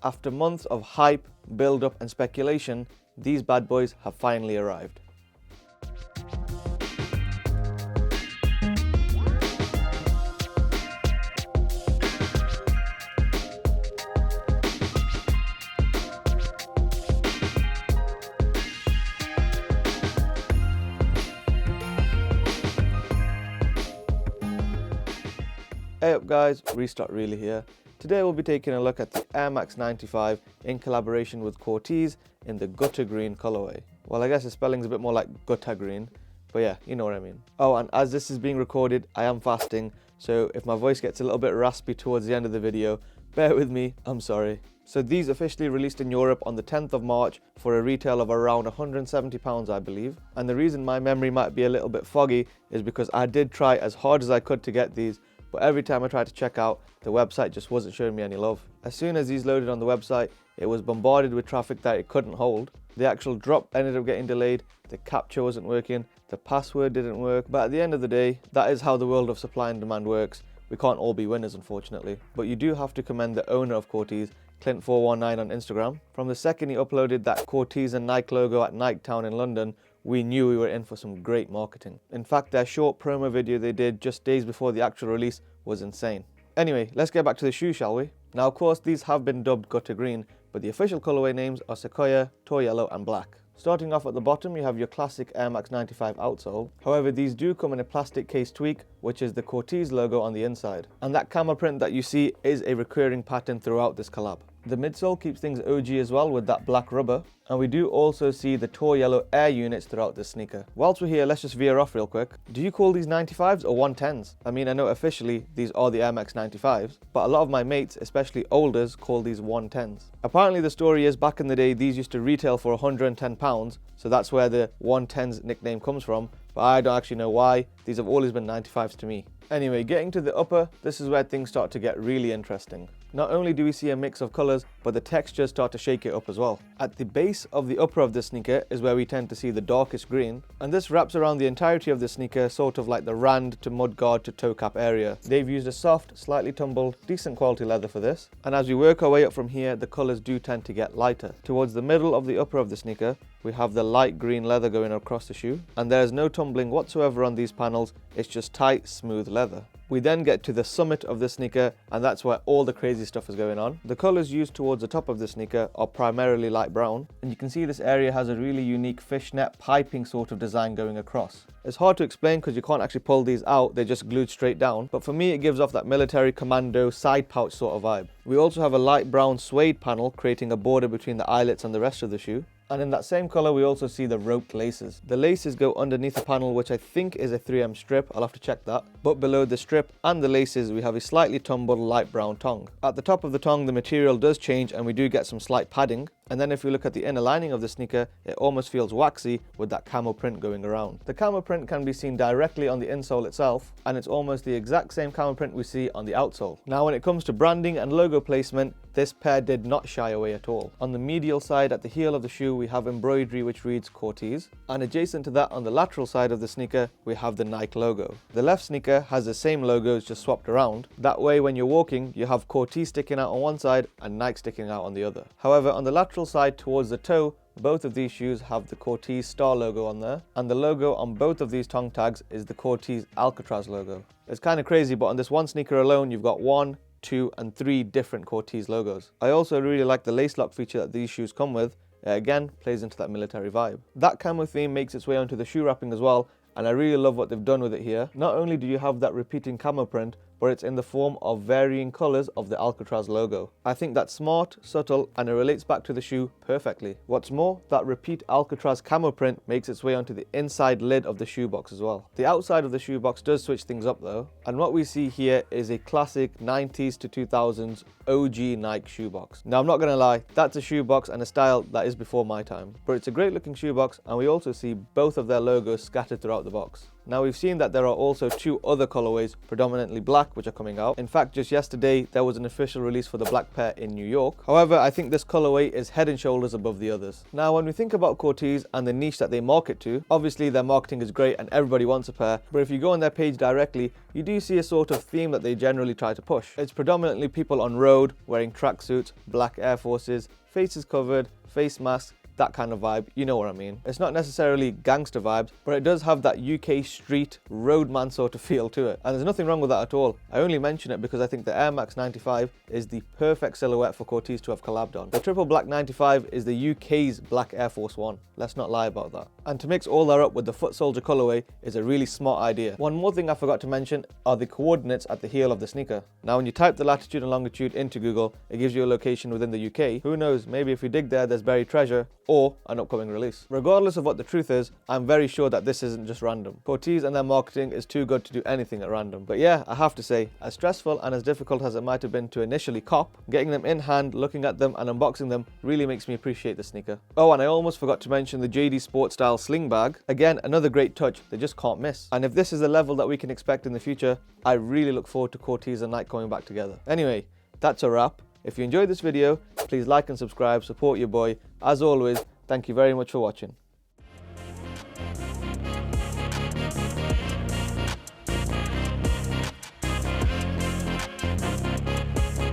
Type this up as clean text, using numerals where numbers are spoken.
After months of hype, build-up and speculation, these bad boys have finally arrived. Hey up guys, Restart Really here. Today we'll be taking a look at the Air Max 95 in collaboration with Corteiz in the Gutta green colorway. Well, I guess the spelling's a bit more like Gutta green, but yeah, you know what I mean. Oh, and as this is being recorded, I am fasting, so if my voice gets a little bit raspy towards the end of the video, bear with me, I'm sorry. So these officially released in Europe on the 10th of March for a retail of around £170, I believe. And the reason my memory might be a little bit foggy is because I did try as hard as I could to get these, but every time I tried to check out, the website just wasn't showing me any love. As soon as these loaded on the website, it was bombarded with traffic that it couldn't hold. The actual drop ended up getting delayed, the capture wasn't working, the password didn't work, but at the end of the day, that is how the world of supply and demand works. We can't all be winners, unfortunately. But you do have to commend the owner of Corteiz, Clint419 on Instagram. From the second he uploaded that Corteiz and Nike logo at Nike Town in London, we knew we were in for some great marketing. In fact, their short promo video they did just days before the actual release was insane. Anyway, let's get back to the shoe, shall we? Now, of course, these have been dubbed Gutta Green, but the official colorway names are Sequoia, Tour Yellow and Black. Starting off at the bottom, you have your classic Air Max 95 outsole. However, these do come in a plastic case tweak, which is the Corteiz logo on the inside. And that camel print that you see is a recurring pattern throughout this collab. The midsole keeps things OG as well with that black rubber. And we do also see the Tour Yellow air units throughout this sneaker. Whilst we're here, let's just veer off real quick. Do you call these 95s or 110s? I mean, I know officially these are the Air Max 95s, but a lot of my mates, especially olders, call these 110s. Apparently the story is back in the day, these used to retail for £110, so that's where the 110s nickname comes from, but I don't actually know why. These have always been 95s to me. Anyway, getting to the upper, this is where things start to get really interesting. Not only do we see a mix of colours, but the textures start to shake it up as well. At the base of the upper of this sneaker is where we tend to see the darkest green, and this wraps around the entirety of the sneaker, sort of like the rand to mudguard to toe cap area. They've used a soft, slightly tumbled, decent quality leather for this, and as we work our way up from here, the colours do tend to get lighter. Towards the middle of the upper of the sneaker, we have the light green leather going across the shoe, and there is no tumbling whatsoever on these panels, it's just tight, smooth leather. We then get to the summit of the sneaker, and that's where all the crazy stuff is going on. The colours used towards the top of the sneaker are primarily light brown, and you can see this area has a really unique fishnet piping sort of design going across. It's hard to explain because you can't actually pull these out, they're just glued straight down, but for me it gives off that military commando side pouch sort of vibe. We also have a light brown suede panel creating a border between the eyelets and the rest of the shoe. And in that same colour, we also see the roped laces. The laces go underneath the panel, which I think is a 3M strip, I'll have to check that. But below the strip and the laces, we have a slightly tumbled light brown tongue. At the top of the tongue, the material does change and we do get some slight padding. And then if we look at the inner lining of the sneaker, it almost feels waxy with that camel print going around. The camel print can be seen directly on the insole itself, and it's almost the exact same camel print we see on the outsole. Now when it comes to branding and logo placement, this pair did not shy away at all. On the medial side at the heel of the shoe, we have embroidery which reads Corteiz, and adjacent to that on the lateral side of the sneaker, we have the Nike logo. The left sneaker has the same logos just swapped around. That way when you're walking, you have Corteiz sticking out on one side and Nike sticking out on the other. However, on the lateral side towards the toe, both of these shoes have the Corteiz star logo on there, and the logo on both of these tongue tags is the Corteiz Alcatraz logo. It's kind of crazy, but on this one sneaker alone, you've got 1, 2 and 3 different Corteiz logos. I also really like the lace lock feature that these shoes come with. It again plays into that military vibe. That camo theme makes its way onto the shoe wrapping as well, and I really love what they've done with it here. Not only do you have that repeating camo print, but it's in the form of varying colours of the Alcatraz logo. I think that's smart, subtle, and it relates back to the shoe perfectly. What's more, that repeat Alcatraz camo print makes its way onto the inside lid of the shoebox as well. The outside of the shoebox does switch things up though, and what we see here is a classic 90s to 2000s OG Nike shoebox. Now I'm not gonna lie, that's a shoebox and a style that is before my time, but it's a great looking shoebox, and we also see both of their logos scattered throughout the box. Now we've seen that there are also 2 other colorways, predominantly black, which are coming out. In fact, just yesterday there was an official release for the black pair in New York. However, I think this colorway is head and shoulders above the others. Now when we think about Corteiz and the niche that they market to, obviously their marketing is great and everybody wants a pair, but if you go on their page directly, you do see a sort of theme that they generally try to push. It's predominantly people on road wearing tracksuits, black Air Forces, faces covered, face masks, that kind of vibe, you know what I mean. It's not necessarily gangster vibes, but it does have that UK street roadman sort of feel to it. And there's nothing wrong with that at all. I only mention it because I think the Air Max 95 is the perfect silhouette for Corteiz to have collabed on. The triple black 95 is the UK's black Air Force One. Let's not lie about that. And to mix all that up with the foot soldier colorway is a really smart idea. One more thing I forgot to mention are the coordinates at the heel of the sneaker. Now when you type the latitude and longitude into Google, it gives you a location within the UK. Who knows, maybe if you dig there, there's buried treasure or an upcoming release. Regardless of what the truth is, I'm very sure that this isn't just random. Corteiz and their marketing is too good to do anything at random. But yeah, I have to say, as stressful and as difficult as it might have been to initially cop, getting them in hand, looking at them and unboxing them really makes me appreciate the sneaker. Oh, and I almost forgot to mention the JD Sport Style Sling bag. Again, another great touch they just can't miss. And if this is the level that we can expect in the future, I really look forward to Corteiz and Nike coming back together. Anyway, that's a wrap. If you enjoyed this video, please like and subscribe, support your boy. As always, thank you very much for watching.